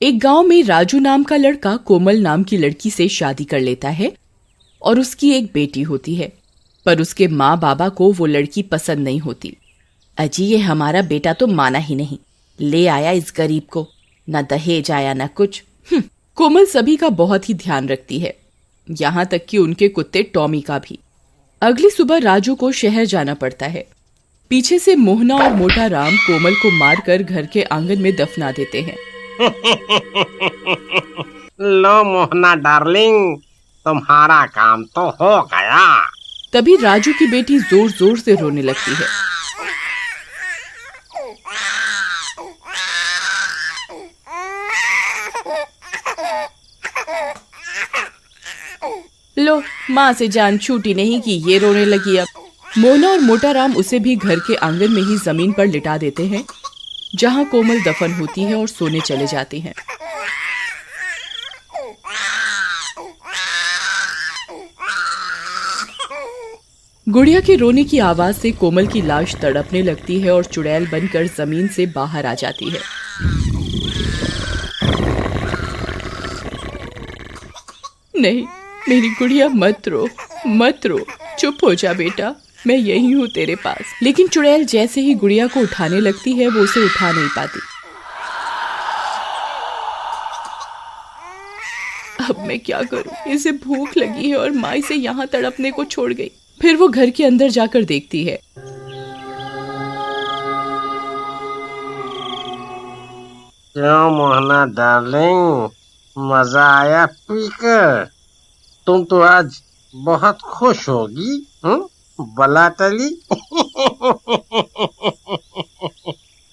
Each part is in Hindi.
एक गांव में राजू नाम का लड़का कोमल नाम की लड़की से शादी कर लेता है और उसकी एक बेटी होती है। पर उसके माँ बाबा को वो लड़की पसंद नहीं होती। अजी ये हमारा बेटा तो माना ही नहीं, ले आया इस गरीब को, न दहेज आया न कुछ। कोमल सभी का बहुत ही ध्यान रखती है, यहाँ तक कि उनके कुत्ते टॉमी का भी। अगली सुबह राजू को शहर जाना पड़ता है। पीछे से मोहना और मोटा राम कोमल को मारकर घर के आंगन में दफना देते हैं। लो मोहना डार्लिंग, तुम्हारा काम तो हो गया। तभी राजू की बेटी जोर जोर से रोने लगती है। लो, माँ से जान छूटी नहीं कि ये रोने लगी। अब मोहना और मोटा राम उसे भी घर के आंगन में ही जमीन पर लिटा देते हैं, जहाँ कोमल दफन होती है और सोने चले जाते हैं। गुड़िया के रोने की आवाज से कोमल की लाश तड़पने लगती है और चुड़ैल बनकर जमीन से बाहर आ जाती है। नहीं, मेरी गुड़िया मत रो, मत रो, चुप हो जा बेटा, मैं यही हूँ तेरे पास। लेकिन चुड़ैल जैसे ही गुड़िया को उठाने लगती है वो उसे उठा नहीं पाती। अब मैं क्या करूँ, इसे भूख लगी है और माँ इसे यहाँ तड़पने को छोड़ गई। फिर वो घर के अंदर जाकर देखती है। क्यों मोहना डार्लिंग, मजा आया पीकर? तुम तो आज बहुत खुश होगी, बला टली।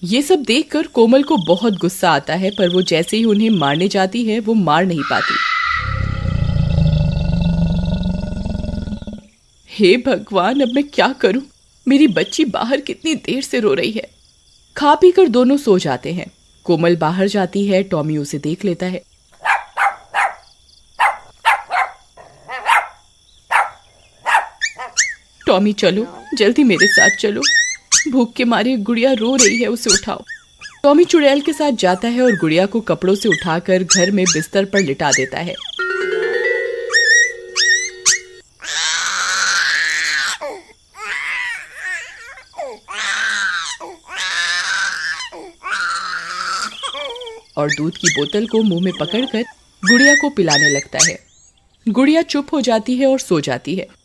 ये सब देखकर कोमल को बहुत गुस्सा आता है, पर वो जैसे ही उन्हें मारने जाती है वो मार नहीं पाती। हे भगवान, अब मैं क्या करूं? मेरी बच्ची बाहर कितनी देर से रो रही है। खा पी कर दोनों सो जाते हैं। कोमल बाहर जाती है, टॉमी उसे देख लेता है। टॉमी चलो, जल्दी मेरे साथ चलो, भूख के मारे गुड़िया रो रही है, उसे उठाओ। टॉमी चुड़ैल के साथ जाता है और गुड़िया को कपड़ों से उठाकर घर में बिस्तर पर लिटा देता है। और दूध की बोतल को मुंह में पकड़कर गुड़िया को पिलाने लगता है। गुड़िया चुप हो जाती है और सो जाती है।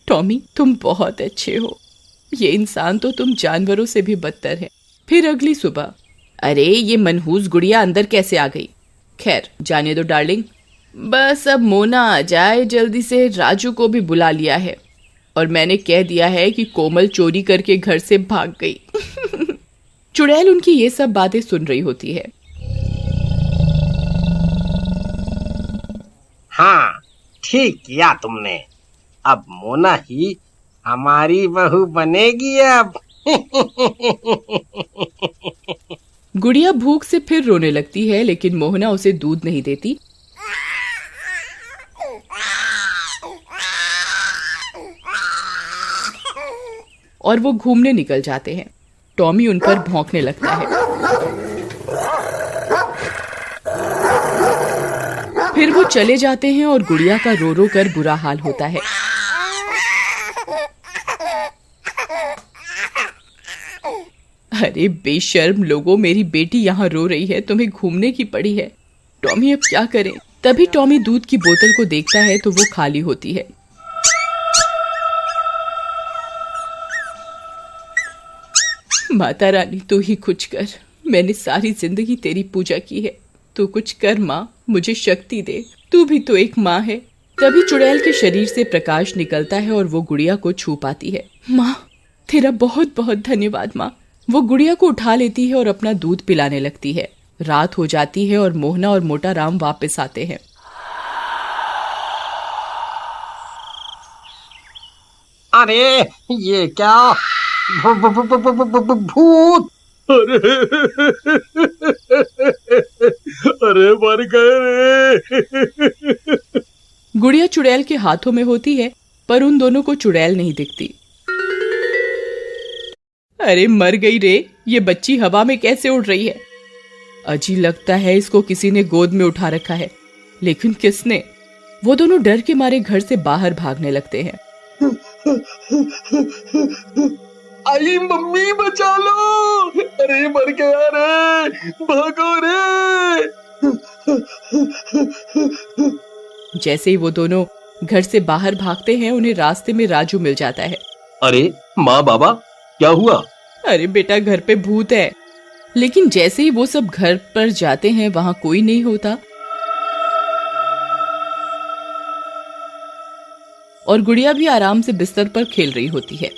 टॉमी, तुम बहुत अच्छे हो, ये इंसान तो तुम जानवरों से भी बदतर है। फिर अगली सुबह, अरे ये मनहूस गुड़िया अंदर कैसे आ गई? खैर जाने दो डार्लिंग, बस अब मोना आ जाए जल्दी से। राजू को भी बुला लिया है और मैंने कह दिया है कि कोमल चोरी करके घर से भाग गई। चुड़ैल उनकी ये सब बातें सुन रही होती है। हाँ, ठीक किया तुमने, अब मोना ही हमारी बहू बनेगी अब। गुड़िया भूख से फिर रोने लगती है, लेकिन मोहना उसे दूध नहीं देती। और वो घूमने निकल जाते हैं। टॉमी उन पर भौंकने लगता है। फिर वो चले जाते हैं और गुड़िया का रो रो कर बुरा हाल होता है। अरे बेशर्म लोगों, मेरी बेटी यहाँ रो रही है, तुम्हें घूमने की पड़ी है। टॉमी अब क्या करें? तभी टॉमी दूध की बोतल को देखता है तो वो खाली होती है। माता रानी तू ही कुछ कर, मैंने सारी जिंदगी तेरी पूजा की है, तू कुछ कर माँ, मुझे शक्ति दे, तू भी तो एक माँ है। तभी चुड़ैल के शरीर से प्रकाश निकलता है और वो गुड़िया को छू पाती है। माँ, तेरा बहुत बहुत धन्यवाद माँ। वो गुड़िया को उठा लेती है और अपना दूध पिलाने लगती है। रात हो जाती है और मोहना और मोटा राम वापस आते हैं। अरे ये क्या? भूत! अरे मर गए रे। गुड़िया चुड़ैल के हाथों में होती है, पर उन दोनों को चुड़ैल नहीं दिखती। अरे मर गई रे, ये बच्ची हवा में कैसे उड़ रही है? अजी लगता है इसको किसी ने गोद में उठा रखा है, लेकिन किसने? वो दोनों डर के मारे घर से बाहर भागने लगते हैं। आई मम्मी बचा लो, अरे मर गया रे, भागो रे। जैसे ही वो दोनों घर से बाहर भागते हैं, उन्हें रास्ते में राजू मिल जाता है। अरे माँ बाबा क्या हुआ? अरे बेटा घर पे भूत है। लेकिन जैसे ही वो सब घर पर जाते हैं, वहां कोई नहीं होता और गुड़िया भी आराम से बिस्तर पर खेल रही होती है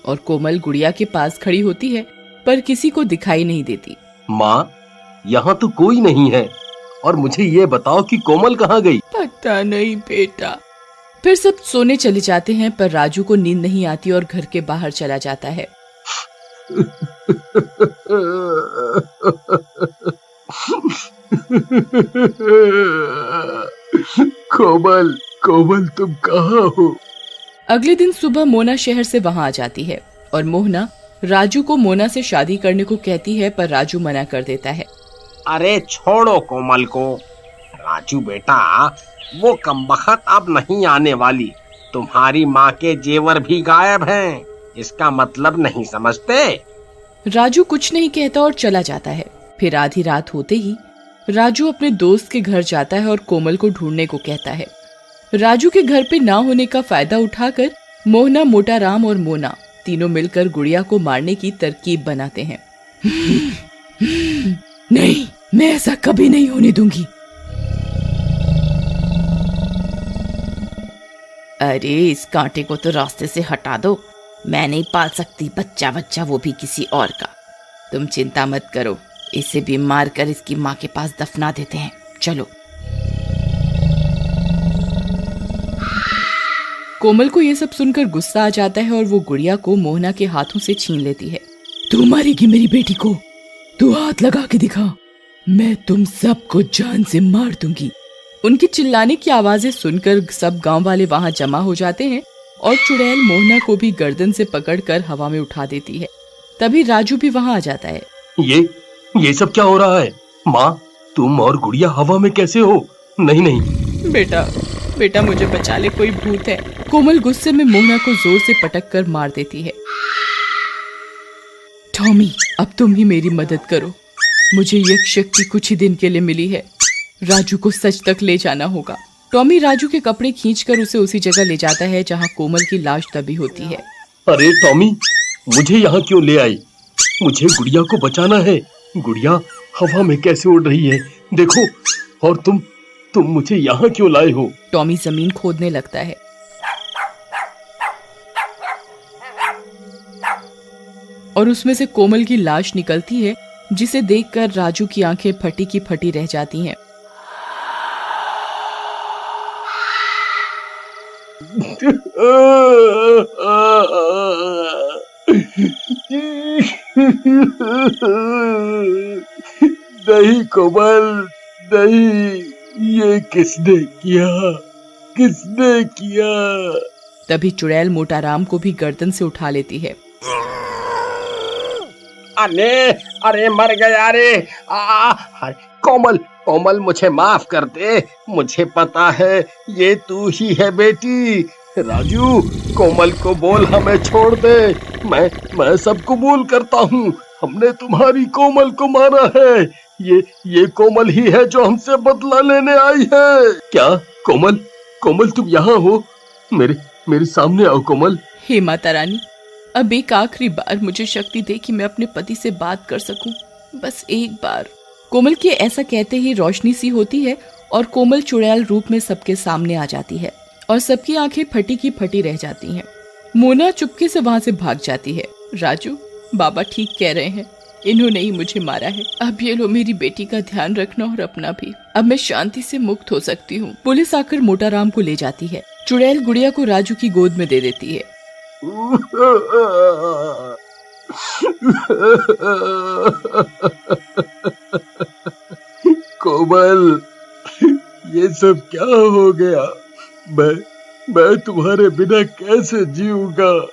और कोमल गुड़िया के पास खड़ी होती है पर किसी को दिखाई नहीं देती। माँ यहाँ तो कोई नहीं है, और मुझे ये बताओ कि कोमल कहाँ गई? पता नहीं बेटा। फिर सब सोने चले जाते हैं पर राजू को नींद नहीं आती और घर के बाहर चला जाता है। कोमल, कोमल तुम कहाँ हो? अगले दिन सुबह मोना शहर से वहां आ जाती है और मोहना राजू को मोना से शादी करने को कहती है, पर राजू मना कर देता है। अरे छोड़ो कोमल को। राजू बेटा, वो कमबख्त अब नहीं आने वाली। तुम्हारी माँ के जेवर भी गायब हैं। इसका मतलब नहीं समझते? राजू कुछ नहीं कहता और चला जाता है। फिर आधी रात होते ही राजू अपने दोस्त के घर जाता है और कोमल को ढूंढने को कहता है। राजू के घर पे ना होने का फायदा उठाकर मोहना, मोटा राम और मोना तीनों मिलकर गुड़िया को मारने की तरकीब बनाते हैं। नहीं, मैं ऐसा कभी नहीं होने दूंगी। अरे इस कांटे को तो रास्ते से हटा दो। मैं नहीं पाल सकती बच्चा, वो भी किसी और का। तुम चिंता मत करो, इसे भी मार कर इसकी माँ के पास दफना देते हैं। चलो। कोमल को ये सब सुनकर गुस्सा आ जाता है और वो गुड़िया को मोहना के हाथों से छीन लेती है। तू मारेगी मेरी बेटी को? तू हाथ लगा के दिखा, मैं तुम सबको जान से मार दूंगी। उनकी चिल्लाने की आवाजें सुनकर सब गांव वाले वहां जमा हो जाते हैं और चुड़ैल मोहना को भी गर्दन से पकड़कर हवा में उठा देती है। तभी राजू भी वहां आ जाता है। ये सब क्या हो रहा है? माँ, तुम और गुड़िया हवा में कैसे हो? नहीं नहीं बेटा मुझे बचा ले, कोई भूत है। कोमल गुस्से में मोहना को जोर से पटक कर मार देती है। टॉमी, अब तुम ही मेरी मदद करो। मुझे यक्ष शक्ति कुछ ही दिन के लिए मिली है। राजू को सच तक ले जाना होगा। टॉमी राजू के कपड़े खींचकर उसे उसी जगह ले जाता है जहां कोमल की लाश दबी होती है। अरे टॉमी, मुझे यहाँ क्यों ले आई? मुझे गुड़िया को बचाना है। गुड़िया हवा में कैसे उड़ रही है देखो, और तुम मुझे यहाँ क्यों लाए हो? टॉमी जमीन खोदने लगता है। और उसमें से कोमल की लाश निकलती है, जिसे देखकर राजू की आंखें फटी की फटी रह जाती हैं। नहीं कोमल, नहीं, ये किसने किया? तभी चुड़ैल मोटा राम को भी गर्दन से उठा लेती है। अरे मर गया रे। कोमल मुझे माफ कर दे। मुझे पता है ये तू ही है बेटी। राजू, कोमल को बोल हमें छोड़ दे। मैं सब कबूल करता हूँ। हमने तुम्हारी कोमल को मारा है। ये कोमल ही है जो हमसे बदला लेने आई है। क्या कोमल तुम यहाँ हो? मेरे सामने आओ कोमल। हे माता रानी, अब एक आखिरी बार मुझे शक्ति दे कि मैं अपने पति से बात कर सकूं, बस एक बार। कोमल के ऐसा कहते ही रोशनी सी होती है और कोमल चुड़ैल रूप में सबके सामने आ जाती है और सबकी आंखें फटी की फटी रह जाती हैं। मोना चुपके से वहां से भाग जाती है। राजू, बाबा ठीक कह रहे हैं, इन्होंने ही मुझे मारा है। अब ये लो, मेरी बेटी का ध्यान रखना और अपना भी। अब मैं शांति से मुक्त हो सकती हूँ। पुलिस आकर मोटा राम को ले जाती है। चुड़ैल गुड़िया को राजू की गोद में दे देती है। कोमल, ये सब क्या हो गया? मैं तुम्हारे बिना कैसे जीऊंगा।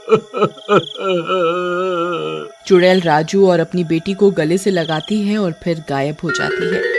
चुड़ैल राजू और अपनी बेटी को गले से लगाती है और फिर गायब हो जाती है।